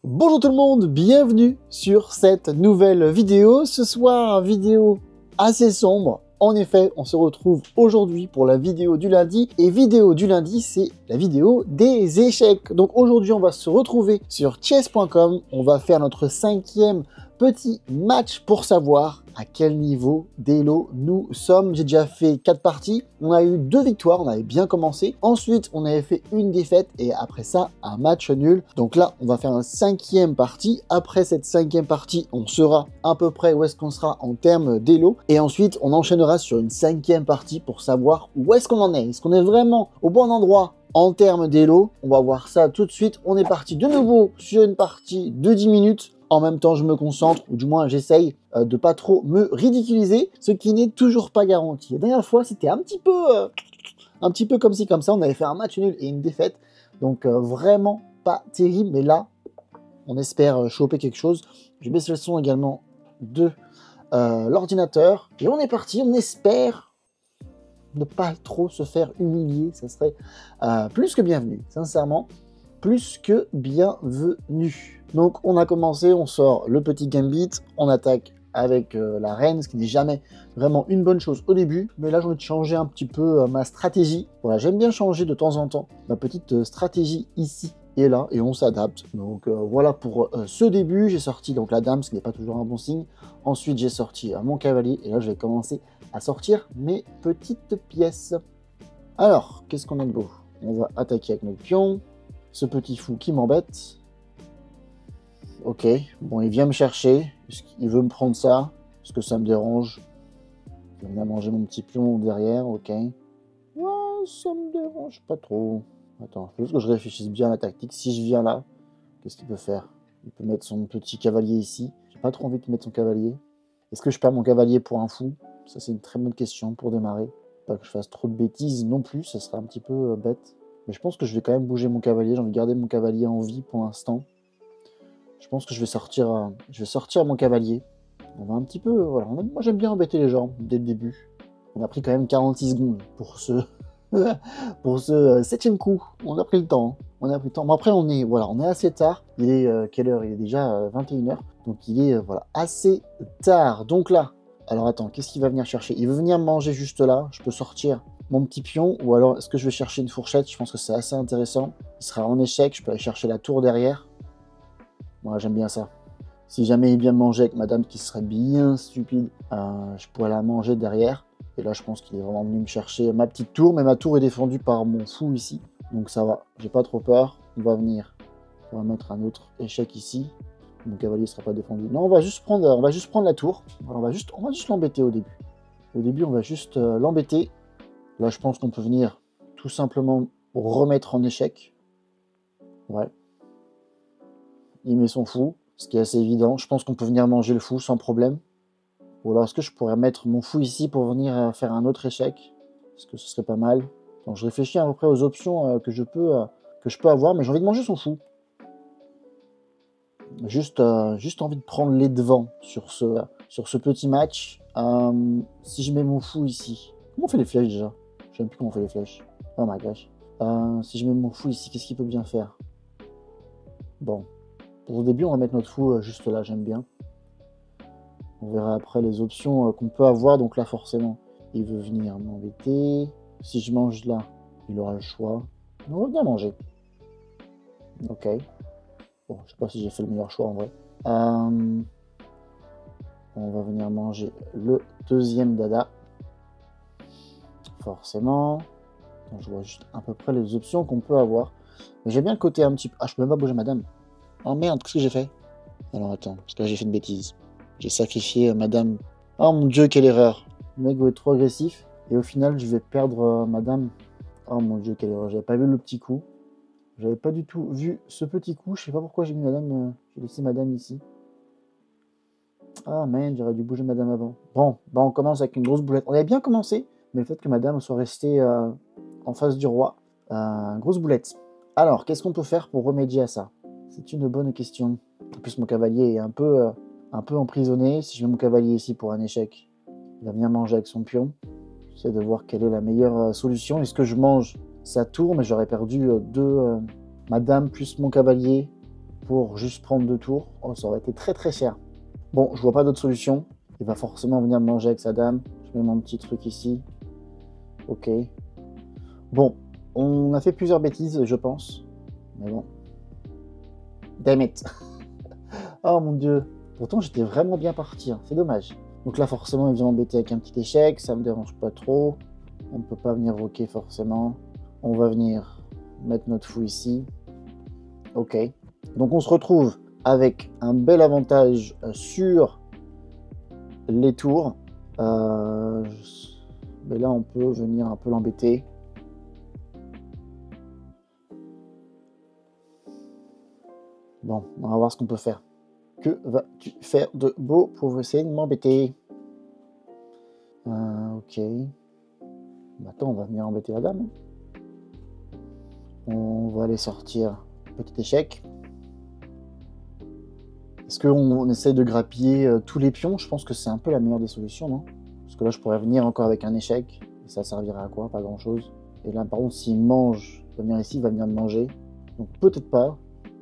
Bonjour tout le monde, bienvenue sur cette nouvelle vidéo. Ce soir, vidéo assez sombre. En effet, on se retrouve aujourd'hui pour la vidéo du lundi. Et vidéo du lundi, c'est la vidéo des échecs. Donc aujourd'hui, on va se retrouver sur chess.com. On va faire notre 5e petit match pour savoir à quel niveau d'Elo nous sommes. J'ai déjà fait 4 parties. On a eu 2 victoires, on avait bien commencé. Ensuite, on avait fait une défaite et après ça, un match nul. Donc là, on va faire une 5e partie. Après cette 5e partie, on sera à peu près où est-ce qu'on sera en termes d'Elo. Et ensuite, on enchaînera sur une 5e partie pour savoir où est-ce qu'on en est. Est-ce qu'on est vraiment au bon endroit en termes d'Elo? On va voir ça tout de suite. On est parti de nouveau sur une partie de 10 minutes. En même temps, je me concentre, ou du moins j'essaye de pas trop me ridiculiser, ce qui n'est toujours pas garanti. La dernière fois, c'était un petit peu comme ci, comme ça. On avait fait un match nul et une défaite. Donc vraiment pas terrible. Mais là, on espère choper quelque chose. Je baisse le son également de l'ordinateur. Et on est parti. On espère ne pas trop se faire humilier. Ça serait plus que bienvenu, sincèrement. Plus que bienvenu. Donc on a commencé, on sort le petit gambit, on attaque avec la reine, ce qui n'est jamais vraiment une bonne chose au début. Mais là j'ai envie de changer un petit peu ma stratégie. Voilà, j'aime bien changer de temps en temps ma petite stratégie ici et là, et on s'adapte. Donc voilà pour ce début. J'ai sorti donc la dame, ce qui n'est pas toujours un bon signe. Ensuite j'ai sorti mon cavalier, et là je vais commencer à sortir mes petites pièces. Alors, qu'est-ce qu'on a de beau? On va attaquer avec notre pion. Ce petit fou qui m'embête. Ok, bon, il vient me chercher. Il veut me prendre ça. Est-ce que ça me dérange? Il va venir manger mon petit pion derrière, ok. Ouais, ça me dérange pas trop. Attends, il faut juste que je réfléchisse bien à la tactique. Si je viens là, qu'est-ce qu'il peut faire? Il peut mettre son petit cavalier ici. J'ai pas trop envie de mettre son cavalier. Est-ce que je perds mon cavalier pour un fou? Ça, c'est une très bonne question pour démarrer. Pas que je fasse trop de bêtises non plus, ça serait un petit peu bête. Mais je pense que je vais quand même bouger mon cavalier. J'ai envie de garder mon cavalier en vie pour l'instant. Je pense que je vais sortir mon cavalier. On va un petit peu... Voilà. Moi, j'aime bien embêter les gens dès le début. On a pris quand même 46 secondes pour ce 7e coup. On a pris le temps. On a pris le temps. Mais après, on est assez tard. Il est quelle heure? Il est déjà 21h. Donc, il est voilà, assez tard. Donc là, alors attends, qu'est-ce qu'il va venir chercher? Il veut venir manger juste là. Je peux sortir mon petit pion, ou alors est-ce que je vais chercher une fourchette? Je pense que c'est assez intéressant. Il sera en échec, je peux aller chercher la tour derrière. Moi, j'aime bien ça. Si jamais il vient manger avec madame qui serait bien stupide, je pourrais la manger derrière. Et là, je pense qu'il est vraiment venu me chercher ma petite tour, mais ma tour est défendue par mon fou ici. Donc ça va, j'ai pas trop peur. On va venir, on va mettre un autre échec ici. Mon cavalier ne sera pas défendu. Non, on va juste prendre la tour. On va juste l'embêter au début. Au début, on va juste l'embêter. Là, je pense qu'on peut venir tout simplement remettre en échec. Ouais. Il met son fou, ce qui est assez évident. Je pense qu'on peut venir manger le fou sans problème. Ou alors, est-ce que je pourrais mettre mon fou ici pour venir faire un autre échec? Est-ce que ce serait pas mal? Donc, je réfléchis à peu près aux options que je peux avoir, mais j'ai envie de manger son fou. Juste envie de prendre les devants sur ce petit match. Si je mets mon fou ici... Comment on fait les flèches déjà? Je ne sais plus comment on fait les flèches. Oh my gosh. Si je mets mon fou ici, qu'est-ce qu'il peut bien faire? Bon. Pour le début, on va mettre notre fou juste là, j'aime bien. On verra après les options qu'on peut avoir. Donc là, forcément, il veut venir m'embêter. Si je mange là, il aura le choix. On va bien manger. Ok. Bon, je sais pas si j'ai fait le meilleur choix en vrai. On va venir manger le deuxième dada. Forcément. Donc, je vois juste à peu près les options qu'on peut avoir. Mais j'ai bien le côté un petit peu... Ah, je peux même pas bouger madame. Oh merde, qu'est-ce que j'ai fait? Alors attends, parce que là j'ai fait une bêtise. J'ai sacrifié madame. Oh mon dieu, quelle erreur. Le mec va être trop agressif. Et au final, je vais perdre madame. Oh mon dieu, quelle erreur. J'avais pas vu le petit coup. J'avais pas du tout vu ce petit coup. Je sais pas pourquoi j'ai mis madame. J'ai laissé madame ici. Ah merde, j'aurais dû bouger madame avant. Bon, bah on commence avec une grosse boulette. On avait bien commencé, mais le fait que madame soit restée en face du roi. Grosse boulette. Alors, qu'est-ce qu'on peut faire pour remédier à ça? C'est une bonne question. En plus, mon cavalier est un peu emprisonné. Si je mets mon cavalier ici pour un échec, il va venir manger avec son pion. J'essaie de voir quelle est la meilleure solution. Est-ce que je mange sa tour, mais j'aurais perdu deux madame plus mon cavalier. pour juste prendre 2 tours. Oh, ça aurait été très très cher. Bon, je vois pas d'autre solution. Il va forcément venir me manger avec sa dame. Je mets mon petit truc ici. Ok. Bon, on a fait plusieurs bêtises, je pense. Mais bon. Damn it. Oh mon dieu. Pourtant, j'étais vraiment bien parti. Hein. C'est dommage. Donc là, forcément, il vient m'embêter avec un petit échec. Ça me dérange pas trop. On ne peut pas venir roquer forcément. On va venir mettre notre fou ici. Ok. Donc on se retrouve avec un bel avantage sur les tours. Mais là, on peut venir un peu l'embêter. Bon, on va voir ce qu'on peut faire. Que vas-tu faire de beau pour essayer de m'embêter? Ok. Maintenant, on va venir embêter la dame. On va aller sortir petit échec. Est-ce qu'on essaye de grappiller tous les pions? Je pense que c'est un peu la meilleure des solutions, non? Parce que là, je pourrais venir encore avec un échec. Et ça servira à quoi? Pas grand-chose. Et là, par contre, s'il mange, il va venir ici, il va venir me manger. Donc peut-être pas.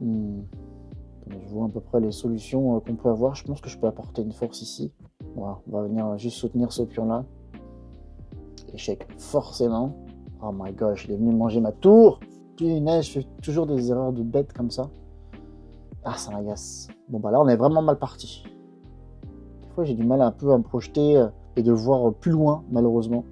Je vois à peu près les solutions qu'on peut avoir. Je pense que je peux apporter une force ici. Voilà, on va venir juste soutenir ce pion-là. Échec, forcément. Oh my gosh, il est venu manger ma tour. Punaise, je fais toujours des erreurs de bête comme ça. Ah, ça m'agace. Bon, bah là, on est vraiment mal parti. Des fois, j'ai du mal un peu à me projeter et de voir plus loin, malheureusement.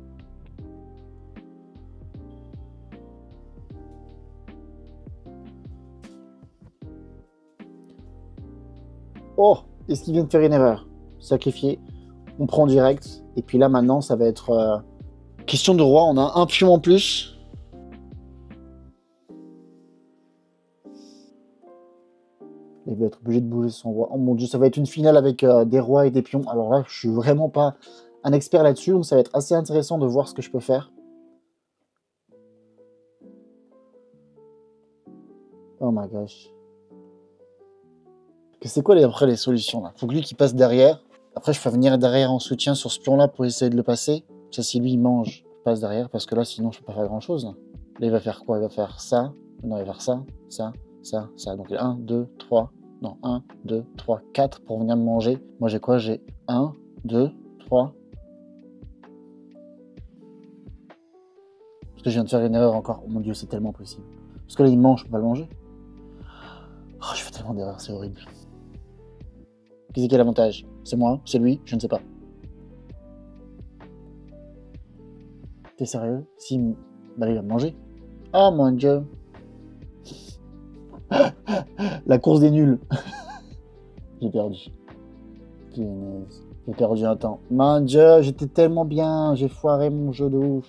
Oh, est-ce qu'il vient de faire une erreur? Sacrifié. On prend direct. Et puis là, maintenant, ça va être question de roi. On a un pion en plus. Il va être obligé de bouger son roi. Oh mon dieu, ça va être une finale avec des rois et des pions. Alors là, je suis vraiment pas un expert là-dessus. Donc ça va être assez intéressant de voir ce que je peux faire. Oh my gosh. C'est quoi après les solutions là? Faut que lui qui passe derrière. Après, je peux venir derrière en soutien sur ce pion-là pour essayer de le passer. Ça, si lui il mange, je passe derrière parce que là, sinon, je peux pas faire grand-chose. Là, il va faire quoi? Il va faire ça. Non, il va faire ça, ça, ça, ça. Donc 1, 2, 3. Non, 1, 2, 3, 4 pour venir me manger. Moi, j'ai quoi? J'ai 1, 2, 3. Parce que je viens de faire une erreur encore. Oh mon dieu, c'est tellement possible. Parce que là, il mange, je peux pas le manger. Oh, je fais tellement d'erreurs, c'est horrible. Qui a l'avantage? C'est moi? C'est lui? Je ne sais pas. T'es sérieux? Si... Bah, il va me manger. Oh mon dieu. La course des nuls. J'ai perdu. Punaise. J'ai perdu un temps. Mon dieu, j'étais tellement bien. J'ai foiré mon jeu de ouf.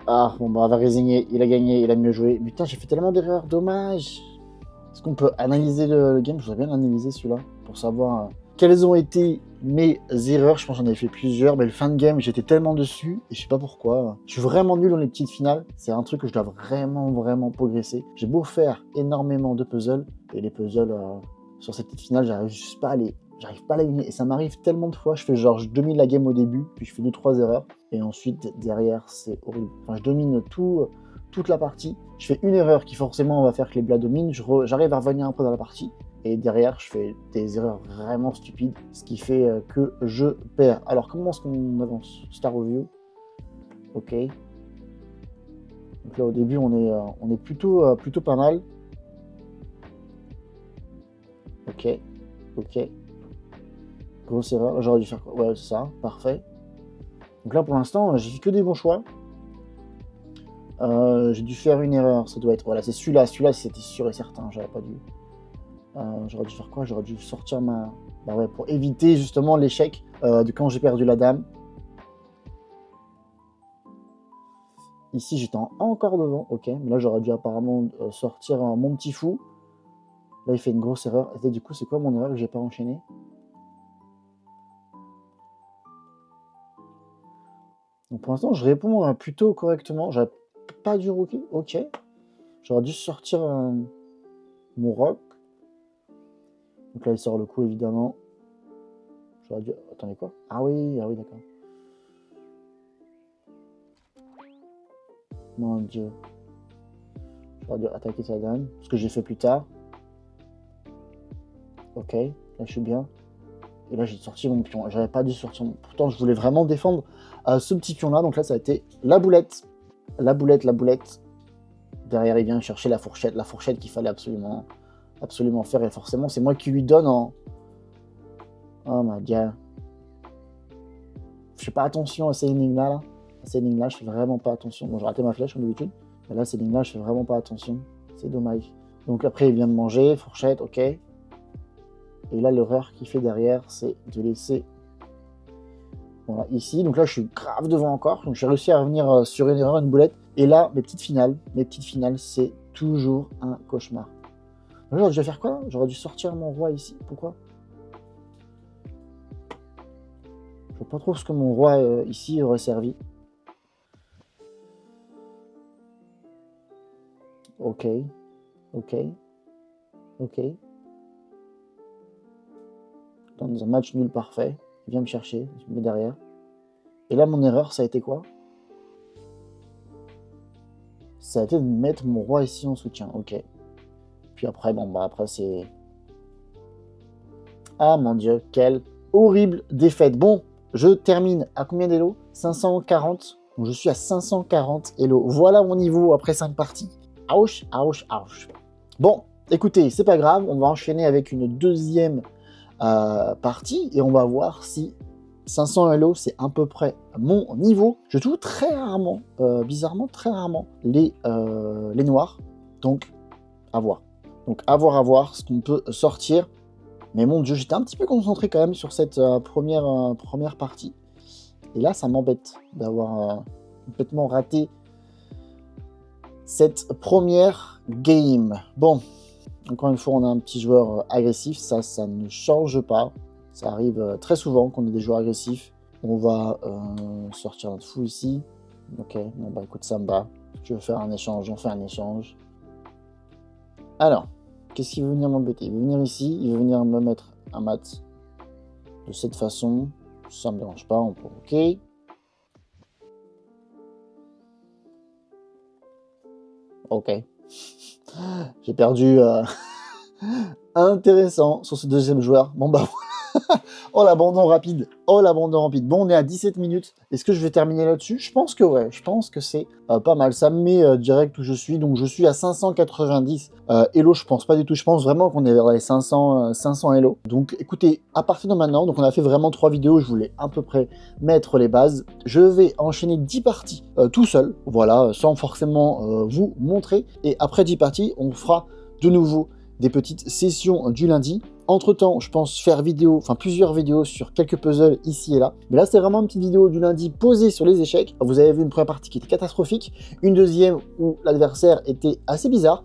Ah, bon, bah, on va résigner. Il a gagné, il a mieux joué. Putain, j'ai fait tellement d'erreurs. Dommage. Est-ce qu'on peut analyser le game? Je voudrais bien analyser celui-là pour savoir quelles ont été mes erreurs. Je pense que j'en ai fait plusieurs, mais le fin de game, j'étais tellement dessus et je sais pas pourquoi. Je suis vraiment nul dans les petites finales. C'est un truc que je dois vraiment progresser. J'ai beau faire énormément de puzzles et les puzzles sur cette petite finale, j'arrive juste pas à les. J'arrive pas à la gagner et ça m'arrive tellement de fois. Je fais genre, je domine la game au début, puis je fais 2-3 erreurs et ensuite derrière, c'est horrible. Enfin, je domine toute la partie. Je fais une erreur qui forcément va faire que les blas dominent. J'arrive à revenir un peu dans la partie et derrière, je fais des erreurs vraiment stupides, ce qui fait que je perds. Alors, comment est-ce qu'on avance? Star Review. Ok. Donc là, au début, on est plutôt pas mal. Ok. Ok. Grosse erreur. J'aurais dû faire quoi? Ouais, c'est ça. Parfait. Donc là, pour l'instant, j'ai fait que des bons choix. J'ai dû faire une erreur. Ça doit être... Voilà, c'est celui-là. Celui-là, c'était sûr et certain. J'aurais pas dû... j'aurais dû faire quoi? J'aurais dû sortir ma... Bah ouais, pour éviter justement l'échec de quand j'ai perdu la dame. Ici, j'étais encore devant. Ok, mais là, j'aurais dû apparemment sortir mon petit fou. Là, il fait une grosse erreur. Et du coup, c'est quoi mon erreur que j'ai pas enchaîné? Donc pour l'instant, je réponds plutôt correctement. J'aurais pas dû rookie. Ok. J'aurais dû sortir mon rock. Donc là, il sort le coup, évidemment. J'aurais dû... Attendez, quoi? Ah oui, d'accord. Mon dieu. J'aurais dû attaquer sa dame. Ce que j'ai fait plus tard. Ok, là je suis bien. Et là j'ai sorti mon pion. J'avais pas dû sortir mon... Pourtant je voulais vraiment défendre ce petit pion là. Donc là ça a été la boulette. La boulette, la boulette. Derrière il vient chercher la fourchette qu'il fallait absolument faire. Et forcément c'est moi qui lui donne en... Oh my god. Je fais pas attention à ces énigmes là. À ces énigmes là je fais vraiment pas attention. Bon j'ai raté ma flèche comme d'habitude. Mais là ces énigmes là je fais vraiment pas attention. C'est dommage. Donc après il vient de manger, fourchette, ok. Et là, l'erreur qu'il fait derrière, c'est de laisser... Voilà, ici. Donc là, je suis grave devant encore. Donc j'ai réussi à revenir sur une erreur, une boulette. Et là, mes petites finales, c'est toujours un cauchemar. Là, j'aurais dû faire quoi? J'aurais dû sortir mon roi ici. Pourquoi? Je vois pas trop ce que mon roi ici aurait servi. Ok. Ok. Ok. Dans un match nul parfait, il vient me chercher, je me mets derrière. Et là, mon erreur, ça a été quoi? Ça a été de mettre mon roi ici en soutien, ok. Puis après, bon, bah après, c'est... Ah mon dieu, quelle horrible défaite. Bon, je termine à combien d'élo? 540. Donc je suis à 540 élo. Voilà mon niveau après 5 parties. Ouch, ouch, ouch. Bon, écoutez, c'est pas grave, on va enchaîner avec une deuxième partie et on va voir si 500 Elo c'est à peu près mon niveau. Je trouve très rarement, bizarrement très rarement les noirs, donc à voir. Donc à voir ce qu'on peut sortir. Mais mon dieu, j'étais un petit peu concentré quand même sur cette première partie. Et là, ça m'embête d'avoir complètement raté cette première game. Bon, encore une fois, on a un petit joueur agressif. Ça ne change pas. Ça arrive très souvent qu'on ait des joueurs agressifs. On va sortir notre fou ici. Ok, bon bah écoute, ça me va. Tu veux faire un échange, on fait un échange. Alors, qu'est-ce qu'il veut venir m'embêter? Il veut venir ici, il veut venir me mettre un mat de cette façon. Ça me dérange pas, on peut ok. Ok. J'ai perdu intéressant sur ce deuxième joueur. Bon bah oh l'abandon rapide. Oh l'abandon rapide. Bon, on est à 17 minutes. Est-ce que je vais terminer là-dessus? Je pense que ouais. Je pense que c'est pas mal. Ça me met direct où je suis. Donc je suis à 590 Elo. Je pense pas du tout. Je pense vraiment qu'on est vers les 500 Elo. Donc écoutez, à partir de maintenant, donc on a fait vraiment 3 vidéos. Je voulais à peu près mettre les bases. Je vais enchaîner 10 parties tout seul. Voilà, sans forcément vous montrer. Et après 10 parties, on fera de nouveau des petites sessions du lundi. Entre temps, je pense faire plusieurs vidéos sur quelques puzzles ici et là. Mais là, c'est vraiment une petite vidéo du lundi posée sur les échecs. Vous avez vu une première partie qui était catastrophique, une deuxième où l'adversaire était assez bizarre,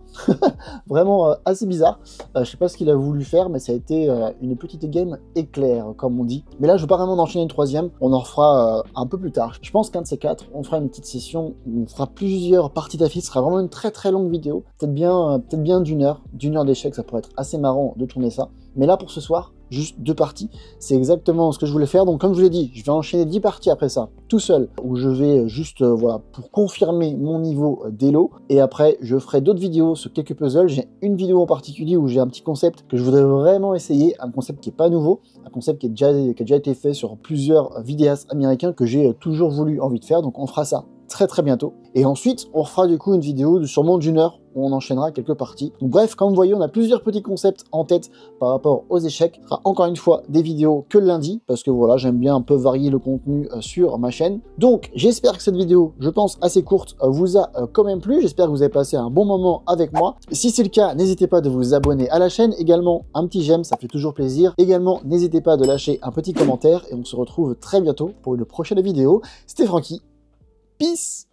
vraiment assez bizarre. Je sais pas ce qu'il a voulu faire, mais ça a été une petite game éclair, comme on dit. Mais là, je veux pas vraiment enchaîner une troisième. On en refera un peu plus tard. Je pense qu'un de ces quatre, on fera une petite session où on fera plusieurs parties d'affilée. Ce sera vraiment une très très longue vidéo, peut-être bien d'une heure d'échecs. Ça pourrait être assez marrant de tourner ça. Mais là, pour ce soir, juste 2 parties, c'est exactement ce que je voulais faire. Donc, comme je vous l'ai dit, je vais enchaîner 10 parties après ça, tout seul, où je vais juste, voilà, pour confirmer mon niveau d'Elo. Et après, je ferai d'autres vidéos sur quelques puzzles. J'ai une vidéo en particulier où j'ai un petit concept que je voudrais vraiment essayer, un concept qui n'est pas nouveau, un concept qui a déjà été fait sur plusieurs vidéastes américains que j'ai toujours envie de faire. Donc, on fera ça très très bientôt. Et ensuite, on fera du coup une vidéo sûrement d'une heure où on enchaînera quelques parties. Donc bref, comme vous voyez, on a plusieurs petits concepts en tête par rapport aux échecs. Ce sera encore une fois des vidéos que le lundi, parce que voilà, j'aime bien un peu varier le contenu sur ma chaîne. Donc j'espère que cette vidéo, je pense assez courte, vous a quand même plu. J'espère que vous avez passé un bon moment avec moi. Si c'est le cas, n'hésitez pas de vous abonner à la chaîne. Également, un petit j'aime, ça fait toujours plaisir. Également, n'hésitez pas de lâcher un petit commentaire et on se retrouve très bientôt pour une prochaine vidéo. C'était Francky. Peace!